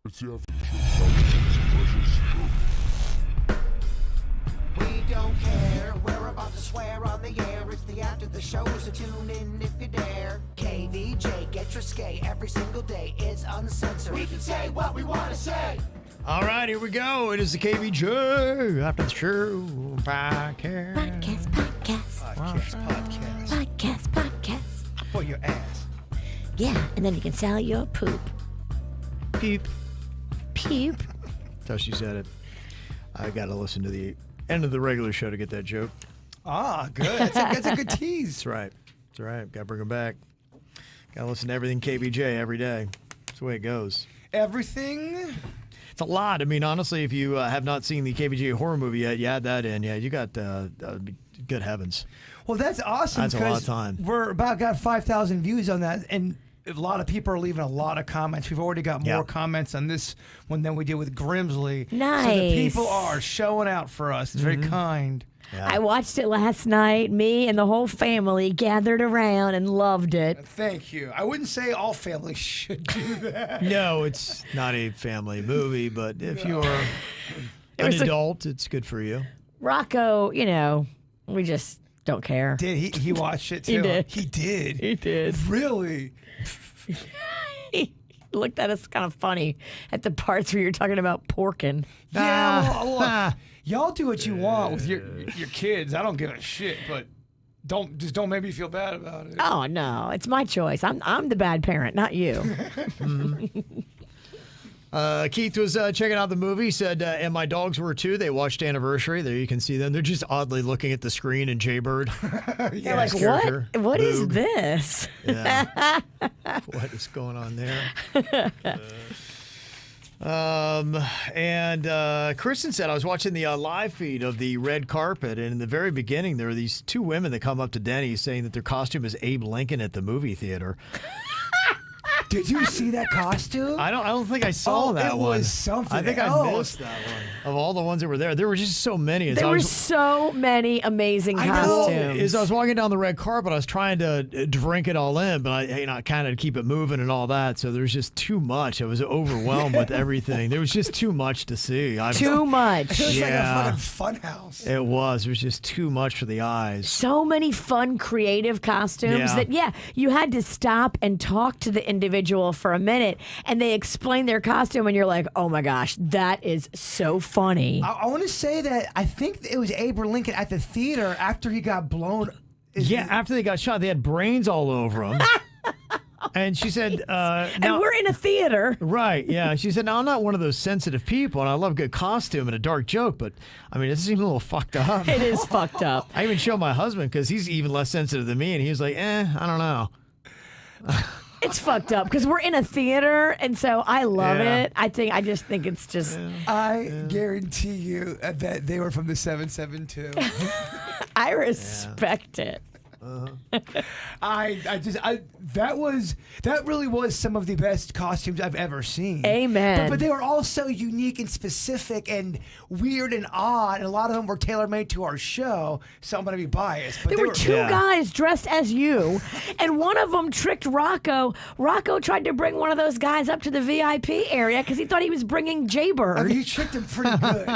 It's the after show. We don't care. We're about to swear on the air. It's the after the show, so tune in if you dare. KVJ, get your skate every single day. It's uncensored. We can say what we want to say. All right, here we go. It is the KVJ After the Show podcast. For your ass. Yeah, and then you can sell your poop. Peep. Puke. That's how she said it. I got to listen to the end of the regular show to get that joke. Ah, good. That's a good tease. That's right. That's right. Got to bring her back. Got to listen to everything KVJ every day. That's the way it goes. Everything? It's a lot. I mean, honestly, if you have not seen the KVJ horror movie yet, you add that in. Yeah, you got good heavens. Well, that's awesome. That's a lot of time. We're about got 5,000 views on that, and a lot of people are leaving a lot of comments. We've already got more comments on this one than we did with Grimsley. Nice. So the people are showing out for us. It's very kind. Yeah. I watched it last night. Me and the whole family gathered around and loved it. Thank you. I wouldn't say all families should do that. No, it's not a family movie, but if you're an adult, it's good for you. Rocco, we just don't care. Did he watched it too? He did. He did. He did. Really? He looked at us kind of funny at the parts where you're talking about porking. Yeah, well, look, y'all do what you want with your kids. I don't give a shit, but don't make me feel bad about it. Oh no, it's my choice. I'm the bad parent, not you. Keith was checking out the movie, said, and my dogs were too. They watched Anniversary. There you can see them. They're just oddly looking at the screen and Jaybird. They're like, what? What is this? Yeah. What is going on there? And Kristen said, I was watching the live feed of the red carpet, and in the very beginning, there are these two women that come up to Denny saying that their costume is Abe Lincoln at the movie theater. Did you see that costume? I don't think I saw that one. It was something I think else. I missed that one. Of all the ones that were there were just so many. There were so many amazing costumes. As I was walking down the red carpet, I was trying to drink it all in, but I kind of keep it moving and all that. So there's just too much. I was overwhelmed with everything. There was just too much to see. Too much. It was like a fucking fun house. It was. It was just too much for the eyes. So many fun, creative costumes that you had to stop and talk to the individual for a minute, and they explain their costume, and you're like, oh my gosh, that is so funny. I want to say that I think it was Abraham Lincoln at the theater after he got blown. After they got shot, they had brains all over him. And she said, and we're in a theater. Right, yeah. She said, now, I'm not one of those sensitive people, and I love a good costume and a dark joke, but, I mean, it seems a little fucked up. It is fucked up. I even showed my husband, because he's even less sensitive than me, and he was like, I don't know. It's fucked up, because we're in a theater, and so I love it. I just think it's just... I guarantee you that they were from the 772. I respect it. That really was some of the best costumes I've ever seen. Amen. But they were all so unique and specific and weird and odd, and a lot of them were tailor-made to our show, so I'm going to be biased. But there were two guys dressed as you, and one of them tricked Rocco. Rocco tried to bring one of those guys up to the VIP area because he thought he was bringing Jaybird. I mean, he tricked him pretty good.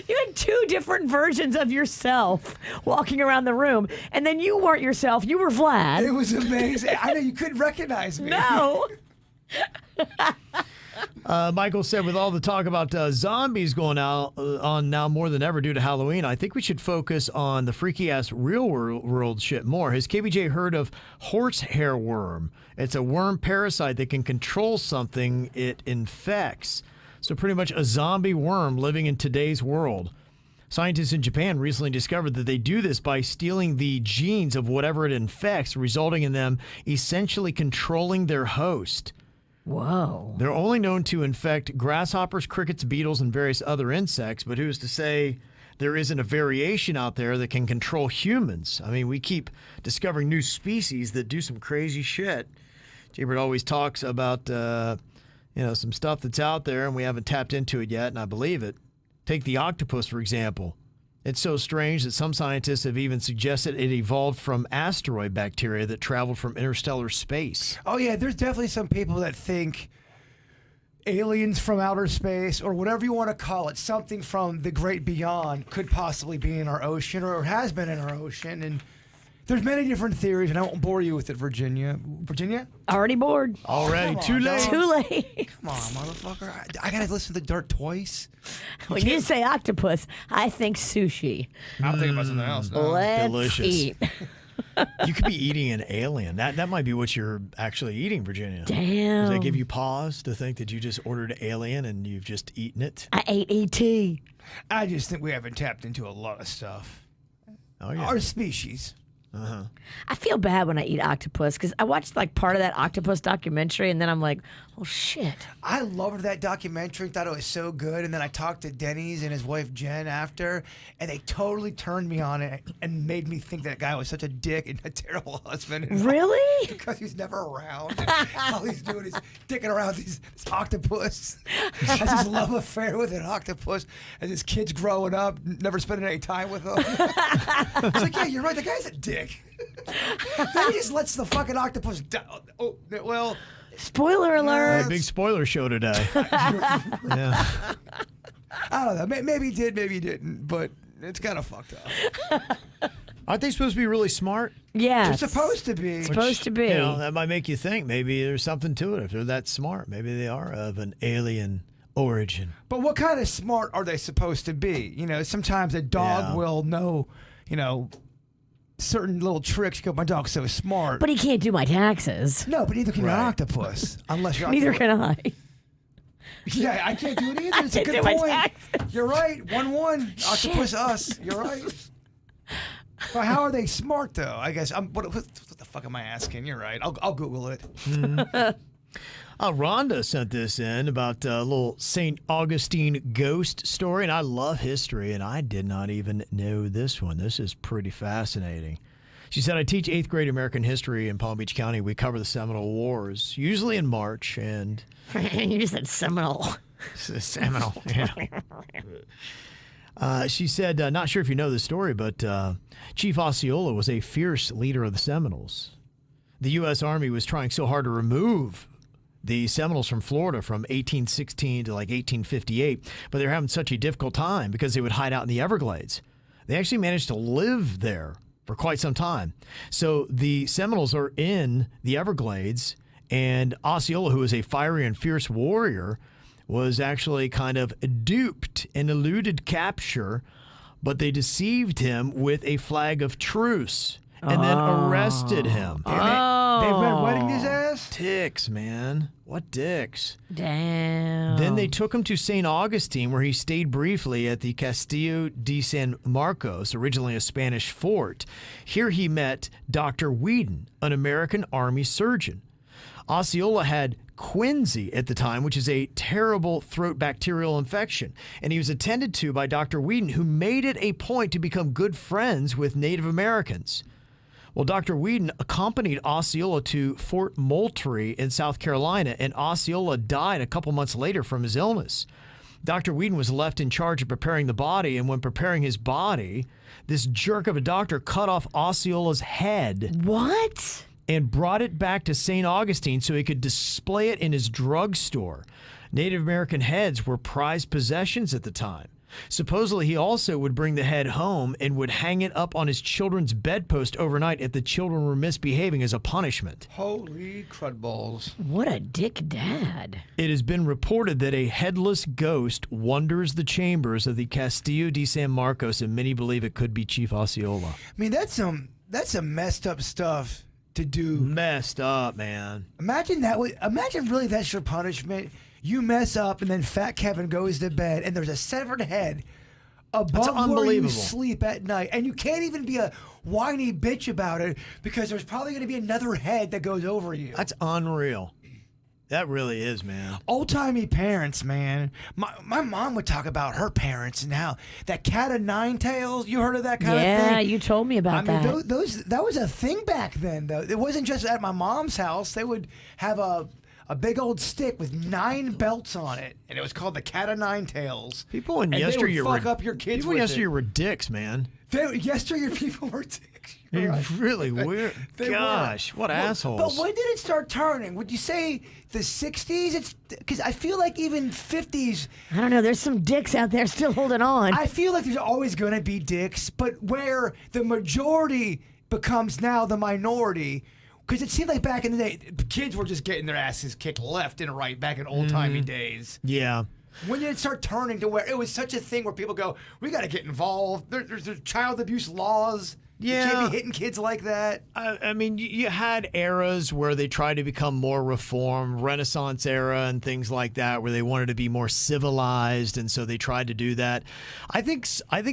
You had two different versions of yourself walking around the room, and then you weren't yourself. You were Vlad. It was amazing. I know you couldn't recognize me. No. Michael said, with all the talk about zombies going on now more than ever due to Halloween, I think we should focus on the freaky-ass real world shit more. Has KVJ heard of horsehair worm? It's a worm parasite that can control something it infects. So pretty much a zombie worm living in today's world. Scientists in Japan recently discovered that they do this by stealing the genes of whatever it infects, resulting in them essentially controlling their host. Whoa. They're only known to infect grasshoppers, crickets, beetles, and various other insects, but who's to say there isn't a variation out there that can control humans? I mean, we keep discovering new species that do some crazy shit. Jaybird always talks about... some stuff that's out there and we haven't tapped into it yet, and I believe it. Take the octopus, for example. It's so strange that some scientists have even suggested it evolved from asteroid bacteria that traveled from interstellar space. Oh, yeah, there's definitely some people that think aliens from outer space, or whatever you want to call it, something from the great beyond could possibly be in our ocean, or has been in our ocean. And there's many different theories, and I won't bore you with it, Virginia. Virginia? Already bored. Already, too late. Too late. Come on, motherfucker. I gotta listen to the dirt twice. When you say octopus, I think sushi. I'm thinking about something else now. Let's delicious. eat. You could be eating an alien. That might be what you're actually eating, Virginia. Damn. Does that give you pause to think that you just ordered alien and you've just eaten it? I ate E.T. I just think we haven't tapped into a lot of stuff. Oh, yeah. Our species. I feel bad when I eat octopus because I watched like part of that octopus documentary and then I'm like, oh shit. I loved that documentary, thought it was so good, and then I talked to Denny's and his wife Jen after, and they totally turned me on it and made me think that guy was such a dick and a terrible husband. And Really? because he's never around. And all he's doing is dicking around this octopus. Has his love affair with an octopus, and his kids growing up, never spending any time with them. It's like, yeah, you're right, the guy's a dick. Then he just lets the fucking octopus down. Oh, well... Spoiler alert. A big spoiler show today. Yeah. I don't know. Maybe he did, maybe he didn't, but it's kind of fucked up. Aren't they supposed to be really smart? Yeah. They're supposed to be. Supposed to be. You know, that might make you think maybe there's something to it. If they're that smart, maybe they are of an alien origin. But what kind of smart are they supposed to be? You know, sometimes a dog will know, you know, certain little tricks. You go, my dog's so smart. But he can't do my taxes. No, but neither can an Right. octopus. Unless you're Neither can I. Yeah, I can't do it either. It's a can't good do my point. taxes. You're right. 1-1. Octopus us. You're right. But how are they smart though? I guess what the fuck am I asking? You're right. I'll Google it. Rhonda sent this in about a little St. Augustine ghost story, and I love history, and I did not even know this one. This is pretty fascinating. She said, I teach 8th grade American history in Palm Beach County. We cover the Seminole Wars, usually in March, and... You just said Seminole. Seminole, yeah. She said, not sure if you know this story, but Chief Osceola was a fierce leader of the Seminoles. The U.S. Army was trying so hard to remove the Seminoles from Florida from 1816 to like 1858, but they were having such a difficult time because they would hide out in the Everglades. They actually managed to live there for quite some time. So the Seminoles are in the Everglades, and Osceola, who was a fiery and fierce warrior, was actually kind of duped and eluded capture, but they deceived him with a flag of truce and then arrested him. They've been wetting his ass? Dicks, man. What dicks? Damn. Then they took him to St. Augustine, where he stayed briefly at the Castillo de San Marcos, originally a Spanish fort. Here he met Dr. Whedon, an American Army surgeon. Osceola had quinsy at the time, which is a terrible throat bacterial infection, and he was attended to by Dr. Whedon, who made it a point to become good friends with Native Americans. Well, Dr. Whedon accompanied Osceola to Fort Moultrie in South Carolina, and Osceola died a couple months later from his illness. Dr. Whedon was left in charge of preparing the body, and when preparing his body, this jerk of a doctor cut off Osceola's head. What? And brought it back to St. Augustine so he could display it in his drugstore. Native American heads were prized possessions at the time. Supposedly, he also would bring the head home and would hang it up on his children's bedpost overnight if the children were misbehaving as a punishment. Holy crud balls. What a dick dad. It has been reported that a headless ghost wanders the chambers of the Castillo de San Marcos, and many believe it could be Chief Osceola. I mean, that's some messed up stuff to do. Messed up, man. Imagine really that's your punishment. You mess up, and then Fat Kevin goes to bed, and there's a severed head above where you unbelievable. sleep at night, and you can't even be a whiny bitch about it because there's probably going to be another head that goes over you. That's unreal. That really is, man. Old-timey parents, man. My mom would talk about her parents and how that cat of nine tails. You heard of that kind of thing? Yeah, you told me about I mean, that. that was a thing back then, though. It wasn't just at my mom's house. They would have a big old stick with 9 belts on it, and it was called the cat of nine tails. People in and yesteryear they would fuck up your kids people with yesteryear it. were dicks, man. Yesteryear people were dicks. Really weird. They Gosh, were. what assholes. But when did it start turning? Would you say the 60s? It's because I feel like even 50s. I don't know. There's some dicks out there still holding on. I feel like there's always going to be dicks, but where the majority becomes now the minority. Because it seemed like back in the day, kids were just getting their asses kicked left and right back in old-timey days. Yeah. When did it start turning to where it was such a thing where people go, we got to get involved. There's child abuse laws. Yeah. You can't be hitting kids like that. I mean, you had eras where they tried to become more reformed, Renaissance era and things like that, where they wanted to be more civilized, and so they tried to do that. I think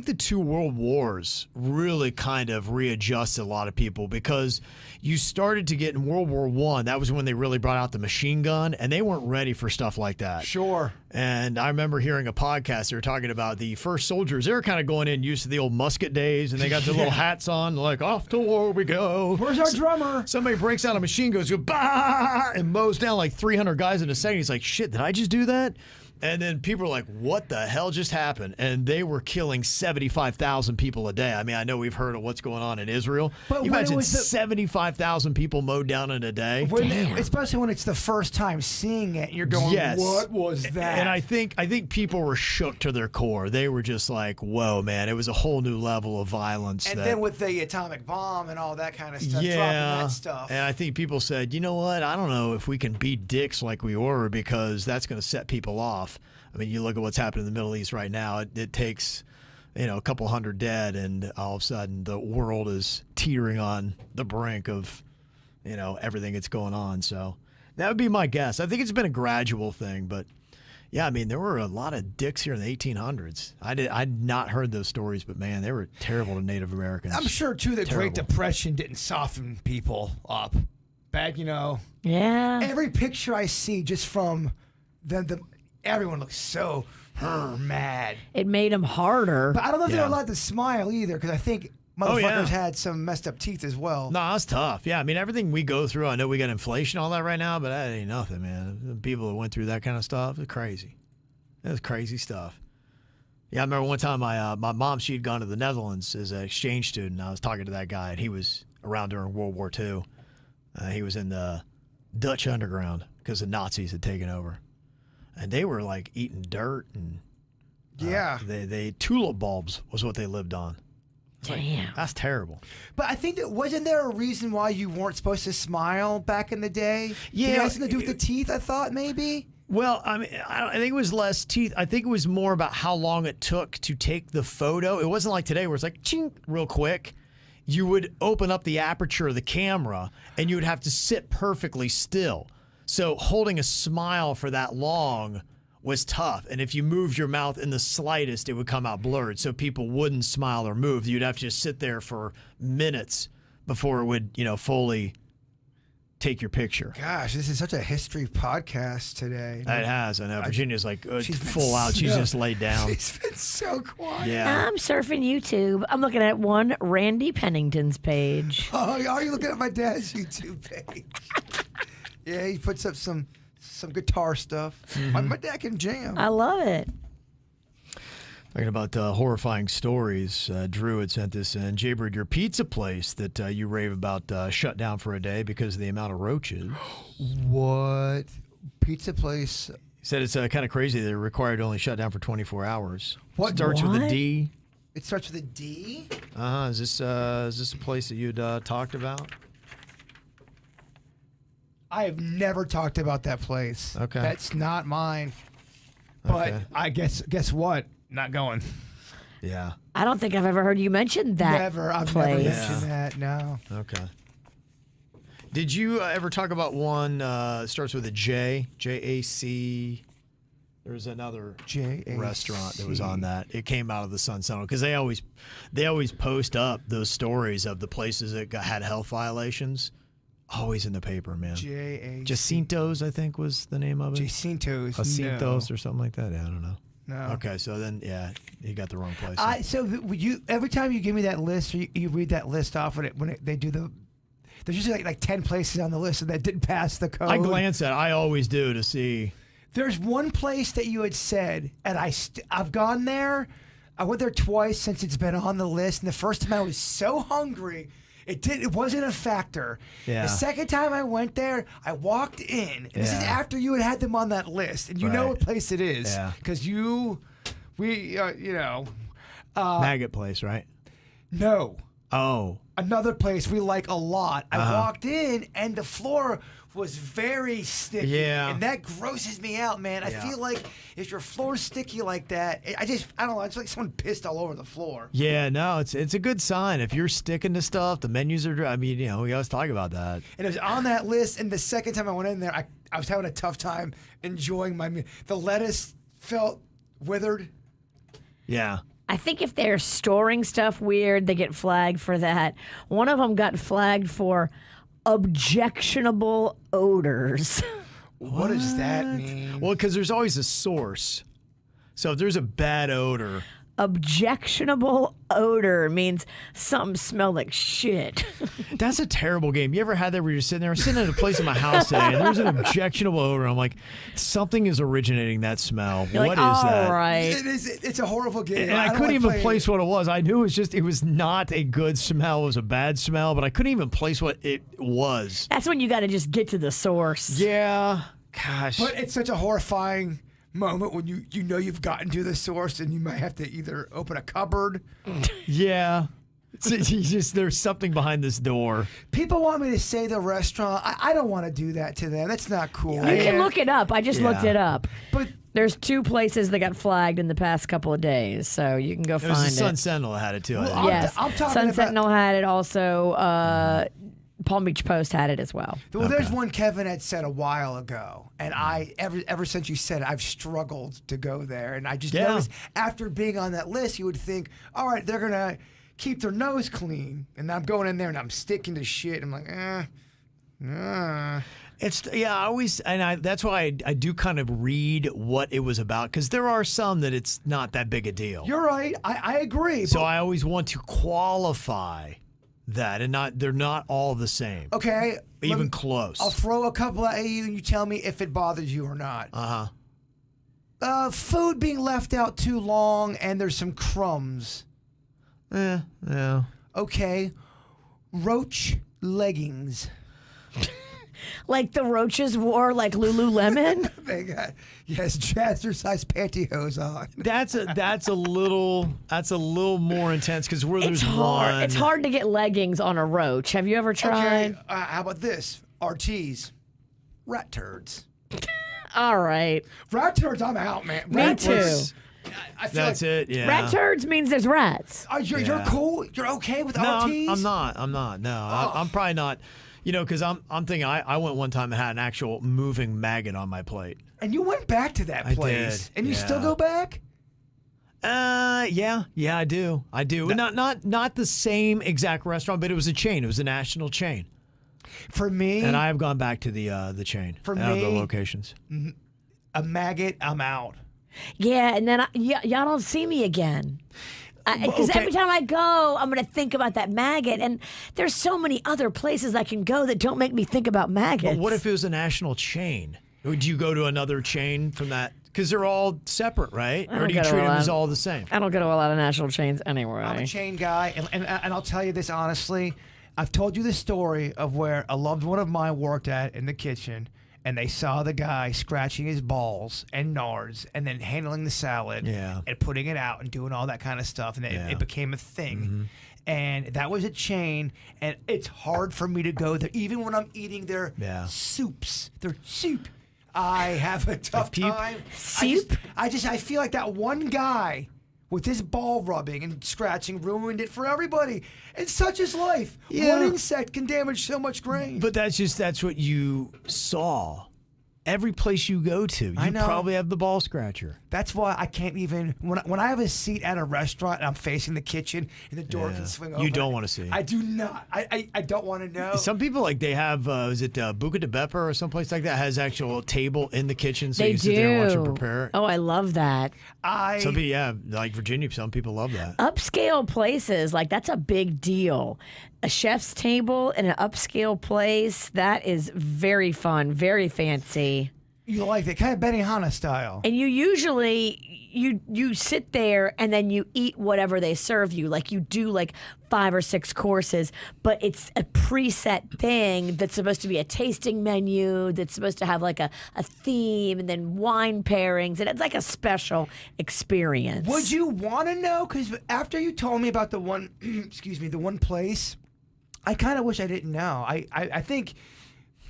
the two world wars really kind of readjusted a lot of people because you started to get in World War I. That was when they really brought out the machine gun, and they weren't ready for stuff like that. Sure. And I remember hearing a podcast, they were talking about the first soldiers. They were kind of going in used to the old musket days, and they got their little hats on, like, off to war we go. Where's our drummer? Somebody breaks out a machine, goes, bah, and mows down like 300 guys in a second. He's like, shit, did I just do that? And then people are like, what the hell just happened? And they were killing 75,000 people a day. I mean, I know we've heard of what's going on in Israel. But you when it imagine was 75,000 people mowed down in a day? Especially when it's the first time seeing it, you're going, Yes. what was that? And I think people were shook to their core. They were just like, whoa, man, it was a whole new level of violence. And that, then with the atomic bomb and all that kind of stuff, yeah, dropping that stuff. and I think people said, you know what, I don't know if we can be dicks like we were because that's going to set people off. I mean, you look at what's happening in the Middle East right now. It takes, a couple hundred dead, and all of a sudden the world is teetering on the brink of, everything that's going on. So that would be my guess. I think it's been a gradual thing, but yeah, I mean, there were a lot of dicks here in the 1800s. I'd not heard those stories, but man, they were terrible to Native Americans. I'm sure too the Great Depression didn't soften people up. Back, Yeah. every picture I see just from everyone looks so mad. It made them harder. But I don't know if they're allowed to smile either, because I think motherfuckers yeah. had some messed up teeth as well. No, that's tough. Yeah, I mean, everything we go through, I know we got inflation, all that right now, but that ain't nothing, man. The people that went through that kind of stuff, it's crazy. That's crazy stuff. Yeah, I remember one time my mom, she'd gone to the Netherlands as an exchange student. I was talking to that guy, and he was around during World War II. He was in the Dutch underground because the Nazis had taken over. And they were like eating dirt and they tulip bulbs was what they lived on. Damn. That's terrible. But I think that wasn't there a reason why you weren't supposed to smile back in the day? Yeah, Did it have something to do with the teeth? I thought maybe. Well, I mean, I think it was less teeth. I think it was more about how long it took to take the photo. It wasn't like today where it's like ching, real quick. You would open up the aperture of the camera and you would have to sit perfectly still. So holding a smile for that long was tough. And if you moved your mouth in the slightest, it would come out blurred. So people wouldn't smile or move. You'd have to just sit there for minutes before it would, fully take your picture. Gosh, this is such a history podcast today. It has. I know. Virginia's like she's been full out. She's just laid down. She's been so quiet. Yeah. I'm surfing YouTube. I'm looking at one Randy Pennington's page. Oh, are you looking at my dad's YouTube page? Yeah, he puts up some guitar stuff. My dad can jam. I love it. Talking about horrifying stories, Drew had sent this in. Jaybird, your pizza place that you rave about shut down for a day because of the amount of roaches. What? Pizza place? He said it's kind of crazy they're required to only shut down for 24 hours. What? Starts with a What? D. It starts with a D? Is this a place that you'd talked about? I have never talked about that place. Okay. That's not mine. But Okay. I guess what? Not going. Yeah. I don't think I've ever heard you mention that Never. I've place. never mentioned that. No. Okay. Did you ever talk about one starts with a J? J-A-C. There's another J-A-C. restaurant that was on that. It came out of the Sun Sentinel because they always post up those stories of the places that had health violations. Always in the paper, man. J-A-C. Jacinto's, I think, was the name of it. Jacinto's. Jacinto's or something like that. Yeah, I don't know. No. Okay, so then, yeah, you got the wrong place. Every time you give me that list, or you read that list off of it they do there's usually like 10 places on the list that didn't pass the code. I glance at it. I always do to see. There's one place that you had said, and I've gone there. I went there twice since it's been on the list, and the first time I was so hungry, it wasn't a factor. Yeah. The second time I went there, I walked in, and this is Yeah. after you had them on that list, and you know Right. what place it is, Yeah. because you know, Maggot place, right? no. Oh. Another place we like a lot. I Uh-huh. walked in and the floor was very sticky. Yeah. And that grosses me out, man. I Yeah. feel like if your floor's sticky like that, I don't know. It's like someone pissed all over the floor. Yeah, no, it's a good sign. If you're sticking to stuff, the menus are, I mean, we always talk about that. And it was on that list. And the second time I went in there, I was having a tough time enjoying my meal. The lettuce felt withered. Yeah. I think if they're storing stuff weird, they get flagged for that. One of them got flagged for objectionable odors. What does that mean? Well, because there's always a source. So if there's a bad odor, Objectionable odor means something smelled like shit. that's a terrible game. You ever had that where you're sitting there? I'm sitting at a place in my house today, and there's an objectionable odor. I'm like, something is originating that smell. You're What like, is that? all right. It's a horrible game. And I don't couldn't like even playing place it. what it was. I knew it was not a good smell. It was a bad smell, but I couldn't even place what it was. That's when you got to just get to the source. Yeah. Gosh. But it's such a horrifying moment when you know you've gotten to the source and you might have to either open a cupboard. Yeah. There's something behind this door. People want me to say the restaurant. I don't want to do that to them. That's not cool. You can look it up. I just looked Yeah. it up. But There's 2 places that got flagged in the past couple of days, so you can go It find was the it. Sun Sentinel that had it too. I think. Yes, I'm talking Sun about- Sentinel had it. Also, Palm Beach Post had it as well. well, there's one Kevin had said a while ago, and I ever since you said it, I've struggled to go there, and I just Yeah. noticed after being on that list, you would think, all right, they're gonna keep their nose clean, and I'm going in there and I'm sticking to shit. I'm like, I always that's why I do kind of read what it was about, because there are some that it's not that big a deal. You're right. I agree. So but- I always want to qualify that, and they're not all the same. okay, let Even me- close. I'll throw a couple at you, and you tell me if it bothers you or not. Food being left out too long, and there's some crumbs. Yeah. Okay, roach leggings. Like the roaches wore like Lululemon. They got jazzercise pantyhose on. That's a little more intense, because where It's there's hard. one. It's hard to get leggings on a roach. Have you ever tried? Okay, how about this? RTs, rat turds. All right. Rat turds, I'm out, man. Me Rat too. turds, I feel That's like, it. Yeah. Rat turds means there's rats. You're Yeah. cool. You're okay with No, RTs? I'm not. No, I'm probably not. Because I'm thinking I went one time and had an actual moving maggot on my plate. And you went back to that I place, did, and you still yeah. go back? Yeah, I do. Not the same exact restaurant, but it was a chain. It was a national chain, For me, and I have gone back to the chain. For and me- the locations. a maggot, I'm out. Yeah, and then y'all don't see me again. Because okay. every time I go, I'm going to think about that maggot. And there's so many other places I can go that don't make me think about maggots. But what if it was a national chain? Would you go to another chain from that? Because they're all separate, right? don't Or do you go to treat a them lot. as all the same? I don't go to a lot of national chains anyway. I'm a chain guy, and I'll tell you this honestly. I've told you the story of where a loved one of mine worked at in the kitchen, and they saw the guy scratching his balls and nards and then handling the salad Yeah. and putting it out and doing all that kind of stuff, and Yeah. it became a thing. And that was a chain, and it's hard for me to go there, even when I'm eating their Yeah. soups, their soup. I have a tough peep? time. Soup? I feel like that one guy with his ball rubbing and scratching ruined it for everybody. And such is life. Yeah. One insect can damage so much grain. But that's what you saw. Every place you go to, I you know. probably have the ball scratcher. That's why I can't even when I have a seat at a restaurant and I'm facing the kitchen and the door Yeah. can swing You open. don't wanna see. I do not. I don't want to know. Some people they have is it Buca de Beppa or someplace like that has actual table in the kitchen, so They you do. sit there and watch them prepare it. Oh, I love that. Some people, like Virginia, some people love that. Upscale places, like that's a big deal. A chef's table in an upscale place, that is very fun, very fancy. You like that kind of Benihana style. And you usually you sit there and then you eat whatever they serve you. Like you do like 5 or 6 courses, but it's a preset thing that's supposed to be a tasting menu that's supposed to have like a theme and then wine pairings, and it's like a special experience. Would you want to know? Because after you told me about the one, excuse me, the one place, I kind of wish I didn't know. I think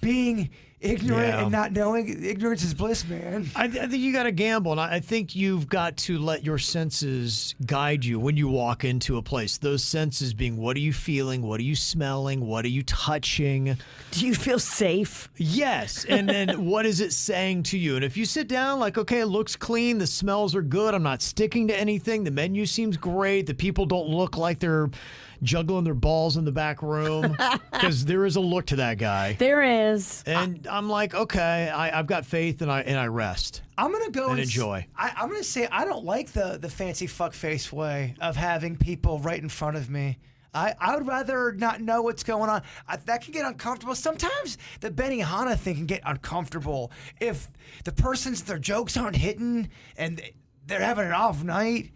being ignorant and not knowing, ignorance is bliss, man. I think you got to gamble, and I think you've got to let your senses guide you when you walk into a place. Those senses being, what are you feeling? What are you smelling? What are you touching? Do you feel safe? Yes, and then what is it saying to you? And if you sit down like, okay, it looks clean, the smells are good, I'm not sticking to anything, the menu seems great, the people don't look like they're juggling their balls in the back room, because there is a look to that guy. There is. And I'm like, okay, I've got faith, and I rest. I'm gonna go and enjoy. I'm gonna say I don't like the fancy fuckface way of having people right in front of me. I would rather not know what's going on. That can get uncomfortable. Sometimes the Benihana thing can get uncomfortable if their jokes aren't hitting and they're having an off night.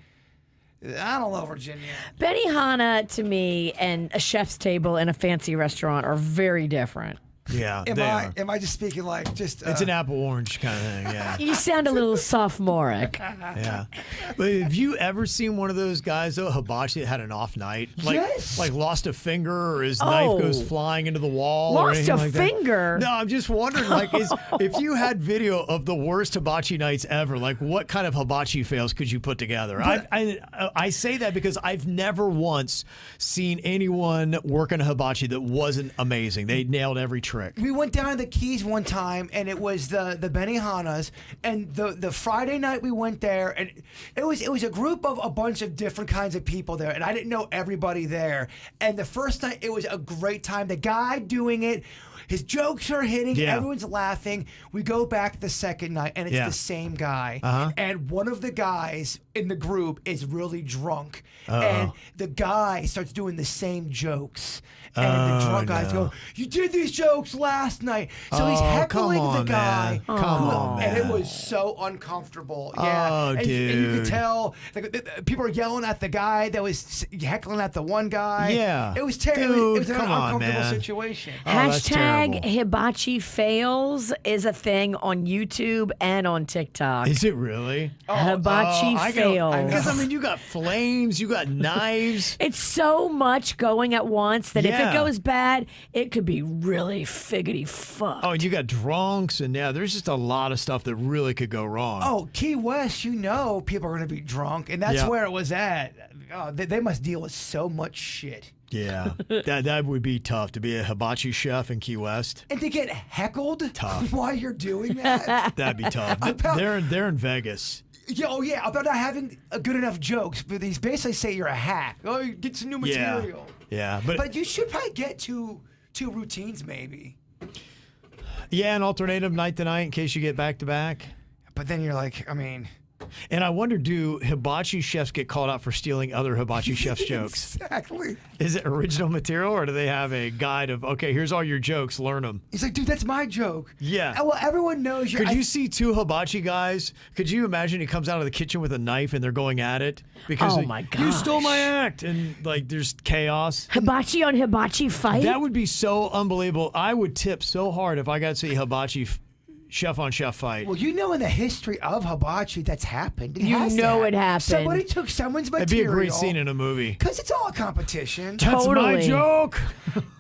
I don't know, Virginia. Benihana to me and a chef's table in a fancy restaurant are very different. Yeah, Am I just speaking like just? It's an apple orange kind of thing. Yeah. You sound a little sophomoric. Yeah. But have you ever seen one of those guys though, hibachi, that had an off night? Like, Yes. Like lost a finger, or his knife goes flying into the wall. or Lost anything a like that? finger? No, I'm just wondering, like, if you had video of the worst hibachi nights ever, like, what kind of hibachi fails could you put together? I say that because I've never once seen anyone work in a hibachi that wasn't amazing. They nailed every trick. We went down to the Keys one time, and it was the Benihanas, and the Friday night we went there, and it was a group of a bunch of different kinds of people there, and I didn't know everybody there. And the first night, it was a great time. The guy doing it, his jokes are hitting, everyone's laughing. We go back the second night, and it's the same guy. And one of the guys in the group is really drunk, and the guy starts doing the same jokes. And the drunk guys go, "You did these jokes last night." So he's heckling the guy. Man. Come on, man. And it was so uncomfortable. Yeah. Oh, and you could dude. tell the people were yelling at the guy that was heckling at the one guy. Yeah. It was terrible. Dude, It was an come on, uncomfortable man. situation. Oh, that's Hashtag terrible. hibachi fails is a thing on YouTube and on TikTok. Is it really? Hibachi fails. Because, I mean, you got flames, you got knives. It's so much going at once that if Yeah. it goes bad, it could be really figgity fucked. Oh, and you got drunks, and there's just a lot of stuff that really could go wrong. Oh, Key West, people are going to be drunk, and that's where it was at. Oh, they must deal with so much shit. Yeah, that would be tough to be a hibachi chef in Key West. And to get heckled Tough. while you're doing that. That'd be tough. They're in Vegas. Yeah, about not having a good enough jokes, but these basically say you're a hack. Oh, you get some new material. Yeah, But you should probably get two routines, maybe. Yeah, an alternative night to night in case you get back to back. But then you're like, I mean, And I wonder, do hibachi chefs get called out for stealing other hibachi chefs' jokes? exactly. Is it original material, or do they have a guide of, okay, here's all your jokes, learn them? He's like, dude, that's my joke. Yeah. Well, everyone knows you're. Could you see two hibachi guys? Could you imagine he comes out of the kitchen with a knife and they're going at it? Because Oh, my you stole my gosh. act, and like there's chaos. Hibachi on hibachi fight? That would be so unbelievable. I would tip so hard if I got to see hibachi chef on chef fight. Well, you know, in the history of hibachi, that's happened. You know it happened. Somebody took someone's material. It'd be a great scene in a movie. Because it's all a competition. That's my Totally. joke.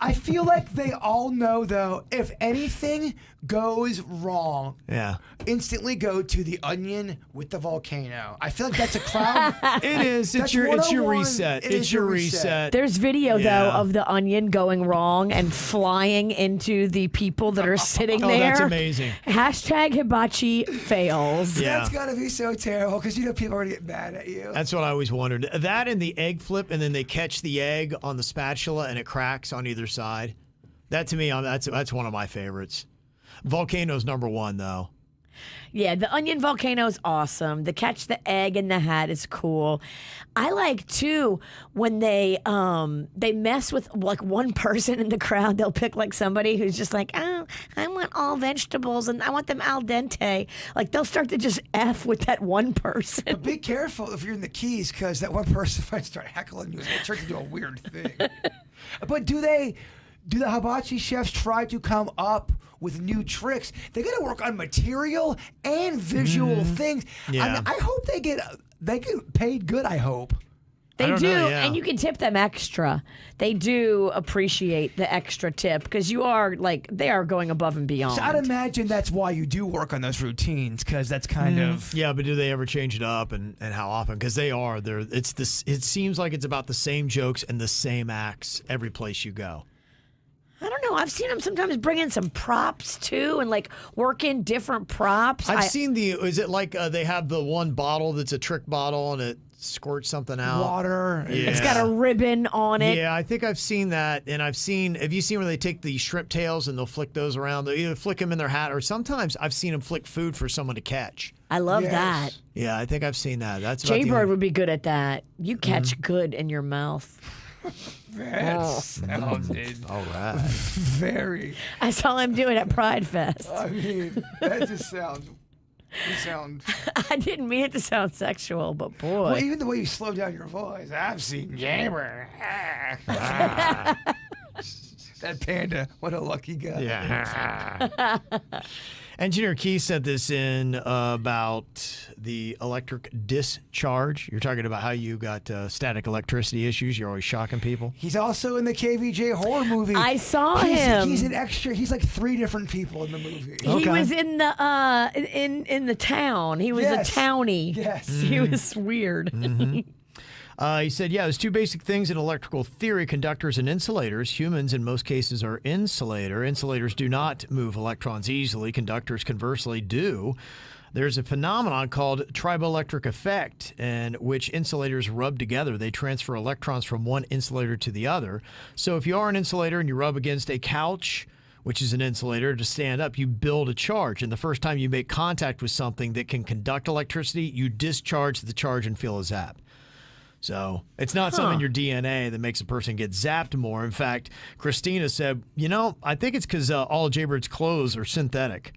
I feel like they all know, though, if anything goes wrong, Yeah. instantly go to the Onion with the volcano. I feel like that's a crowd. It is. It's That's your 101. reset. It It's is your your reset. reset. There's video, Yeah. though, of the Onion going wrong and flying into the people that are sitting Oh, there. that's amazing. Hashtag hibachi fails. Yeah. That's got to be so terrible because you know people are going to get mad at you. That's what I always wondered. That and the egg flip, and then they catch the egg on the spatula and it cracks on either side. That to me, that's one of my favorites. Volcano's number one, though. Yeah, the onion volcano is awesome. The catch the egg in the hat is cool. I like too when they mess with like one person in the crowd. They'll pick like somebody who's just like, oh, I want all vegetables and I want them al dente. Like they'll start to just F with that one person. But be careful if you're in the Keys, because that one person might start heckling you. It's going to turn into a weird thing. But do the hibachi chefs try to come up with new tricks? They got to work on material and visual things. Yeah. I mean, I hope they get paid good. I hope. They don't do, know, yeah. and you can tip them extra. They do appreciate the extra tip because you are they are going above and beyond. So I'd imagine that's why you do work on those routines, because that's kind of. Yeah, but do they ever change it up, and how often? Because they are. It's this. It seems like it's about the same jokes and the same acts every place you go. I don't know. I've seen them sometimes bring in some props too, and work in different props. I've seen is it like they have the one bottle that's a trick bottle and it squirts something out? Water. Yeah. It's got a ribbon on it. Yeah, I think I've seen that, and have you seen where they take the shrimp tails and they'll flick those around? They either flick them in their hat, or sometimes I've seen them flick food for someone to catch. I love Yes. that. Yeah, I think I've seen that. That's about the Jaybird only- would be good at that. You catch good in your mouth. That sounded All right. very. I saw him do it at Pride Fest. I mean, that just sounds. You sound. I didn't mean it to sound sexual, but boy. Well, even the way you slow down your voice, I've seen Gamer. That panda, what a lucky guy. Yeah. Engineer Key sent this in about the electric discharge. You're talking about how you got static electricity issues. You're always shocking people. He's also in the KVJ horror movie. I saw him. He's an extra. He's like 3 different people in the movie. He Okay. was in the in the town. He was Yes. a townie. Yes. He was weird. He said, yeah, there's 2 basic things in electrical theory: conductors and insulators. Humans, in most cases, are insulator. Insulators do not move electrons easily. Conductors, conversely, do. There's a phenomenon called triboelectric effect, in which insulators rub together. They transfer electrons from one insulator to the other. So if you are an insulator and you rub against a couch, which is an insulator, to stand up, you build a charge. And the first time you make contact with something that can conduct electricity, you discharge the charge and feel a zap. So it's not something in your DNA that makes a person get zapped more. In fact, Christina said, I think it's because all of Jaybird's clothes are synthetic.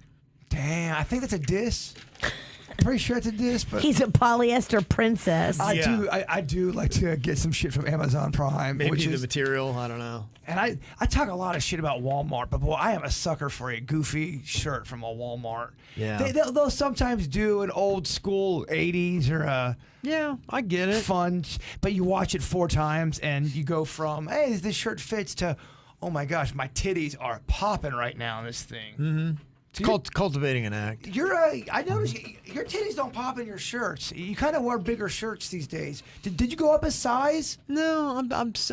Damn, I think that's a diss. I'm pretty sure it's a diss, but He's a polyester princess. I do like to get some shit from Amazon Prime, Maybe which the is. material, I don't know. And I talk a lot of shit about Walmart, but boy, I am a sucker for a goofy shirt from a Walmart. Yeah. They'll sometimes do an old school 80s or a Yeah, I get it. fun, but you watch it 4 times and you go from, hey, this shirt fits, to, oh my gosh, my titties are popping right now in this thing. Mm-hmm. It's called cultivating an act. I noticed your titties don't pop in your shirts. You kind of wear bigger shirts these days. Did you go up a size? No,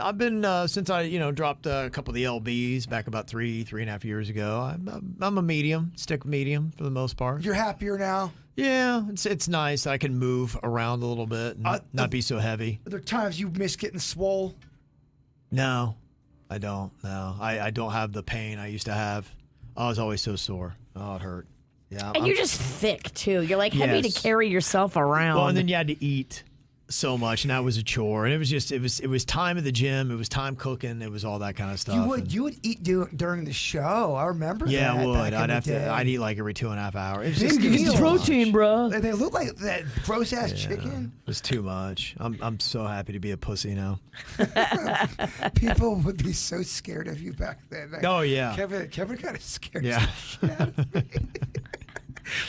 I've been since I dropped a couple of the LBs back about 3.5 years ago. I'm a medium, stick medium for the most part. You're happier now? Yeah, it's nice. I can move around a little bit and not be so heavy. Are there times you miss getting swole? No, I don't. No, I don't have the pain I used to have. I was always so sore. Oh, it hurt. Yeah. and you're just thick too. You're heavy to Yes. carry yourself around. Well, and then you had to eat so much, and that was a chore. And it was time at the gym. It was time cooking. It was all that kind of stuff. You would eat during the show. I remember Yeah, that. I would. back in I'd the have day. to. I'd eat like every 2.5 hours. It was Big just, it was deal. too protein, much. bro. They look like that gross ass chicken. It was too much. I'm so happy to be a pussy now. People would be so scared of you back then. Oh, yeah. Kevin kind of scared Yeah. the shit out of me.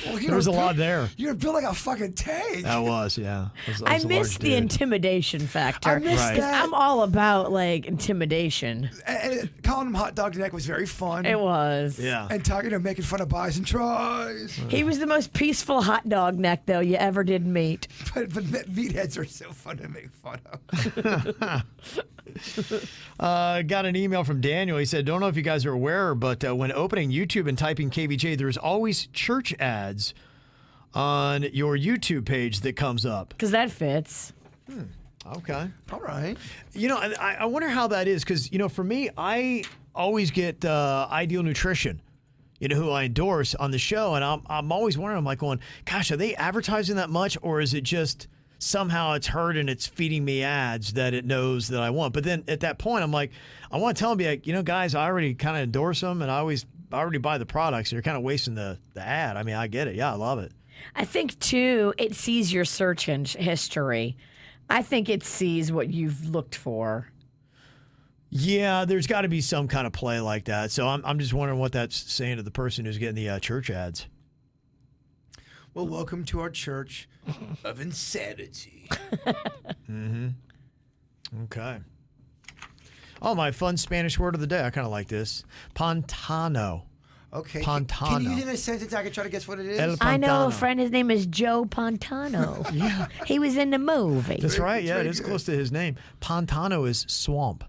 Well, There was a lot there. You were built like a fucking tank. That was, yeah. I was a miss large the dude. intimidation factor. I miss Right. 'Cause that. I'm all about intimidation. And calling him hot dog neck was very fun. It was. Yeah. And talking making fun of buys and tries. He was the most peaceful hot dog neck though you ever did meet. But meatheads are so fun to make fun of. Got an email from Daniel. He said, don't know if you guys are aware, but when opening YouTube and typing KVJ, there's always church ads on your YouTube page that comes up. Because that fits. Okay. All right. I wonder how that is because, for me, I always get Ideal Nutrition, who I endorse on the show. And I'm always wondering, I'm like going, gosh, are they advertising that much? Or is it just somehow it's heard and it's feeding me ads that it knows that I want? But then at that point, I'm like, I want to tell them, be like, guys, I already kind of endorse them. And I always already buy the products. You're kind of wasting the ad. I mean, I get it. Yeah, I love it. I think, too, it sees your search history. I think it sees what you've looked for. Yeah, there's got to be some kind of play like that. So I'm just wondering what that's saying to the person who's getting the church ads. Well, welcome to our church of insanity. Okay. Oh, my fun Spanish word of the day. I kind of like this. Pantano. Okay. Pantano. Can you use it in a sentence I can try to guess what it is? El I know a Pantano. friend, his name is Joe Pantano. Yeah. He was in the movie. That's right. It's Yeah, it very is good. close to his name. Pantano is swamp.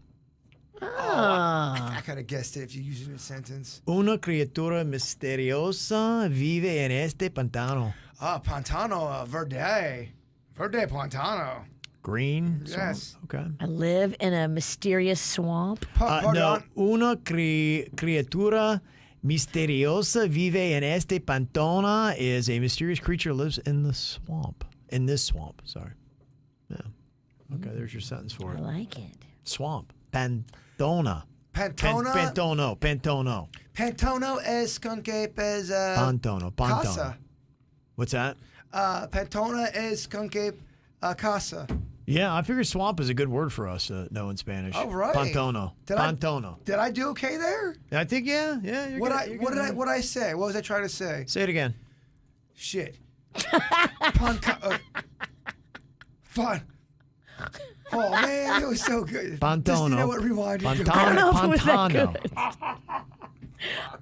I kind of guessed it if you use it in a sentence. Una criatura misteriosa vive en este pantano. Ah, Pantano, Verde. Verde Pantano. Green. Yes. Swamp. Okay. I live in a mysterious swamp. No, Pardon. una criatura misteriosa vive en este pantano is a mysterious creature lives in the swamp. In this swamp, sorry. Yeah. Okay, there's your sentence for I it. like it. Swamp. Pantona. Pantona. Pantono. Pantono es con que pesa. Pantono. Casa. What's that? Pantona es con que casa. Yeah, I figured swamp is a good word for us to know in Spanish. All right. Pantono. Did I- Pantono. Did I do okay there? I think, yeah. You're What good, you're good, man. did I say? What was I trying to say? Say it again. Shit. Fun. Oh man, it was so good. Pantono. Just, you know what? Rewind. I don't know if it was that Pantano. good.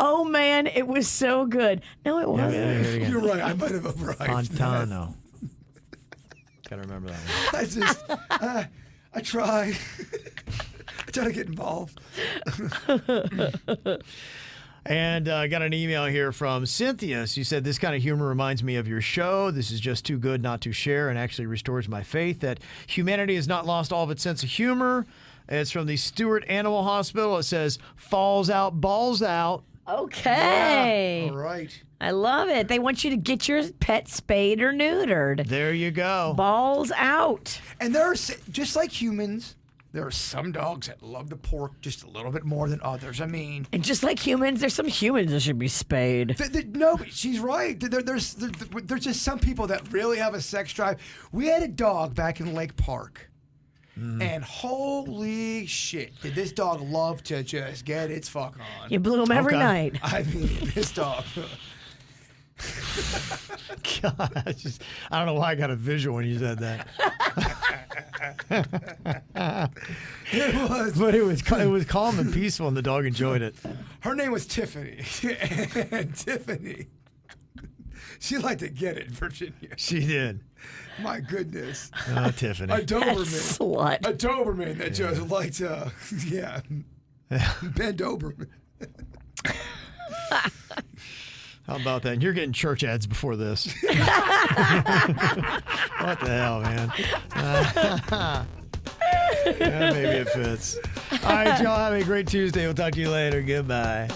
Oh, man, it was so good. No, it wasn't. Yeah, here again. You're right. I might have arrived. Pantano. Gotta remember that one. I just, I try. I try to get involved. And I got an email here from Cynthia. She said, this kind of humor reminds me of your show. This is just too good not to share and actually restores my faith that humanity has not lost all of its sense of humor. It's from the Stewart Animal Hospital. It says, falls out, balls out. Okay. All right. I love it. They want you to get your pet spayed or neutered. There you go. Balls out. And there are, just like humans, there are some dogs that love the pork just a little bit more than others. I mean, And just like humans, there's some humans that should be spayed. no, but she's right. There's just some people that really have a sex drive. We had a dog back in Lake Park. And holy shit, did this dog love to just get its fuck on. You blew them every Okay. night. I mean, this dog. God, I don't know why I got a visual when you said that. It was. But it was calm and peaceful, and the dog enjoyed it. Her name was Tiffany. And Tiffany, she liked to get it, Virginia. She did. My goodness. Oh, Tiffany. A Doberman. Slut. A Doberman that just liked to, bend over. How about that? And you're getting church ads before this. What the hell, man? Yeah, maybe it fits. All right, y'all have a great Tuesday. We'll talk to you later. Goodbye.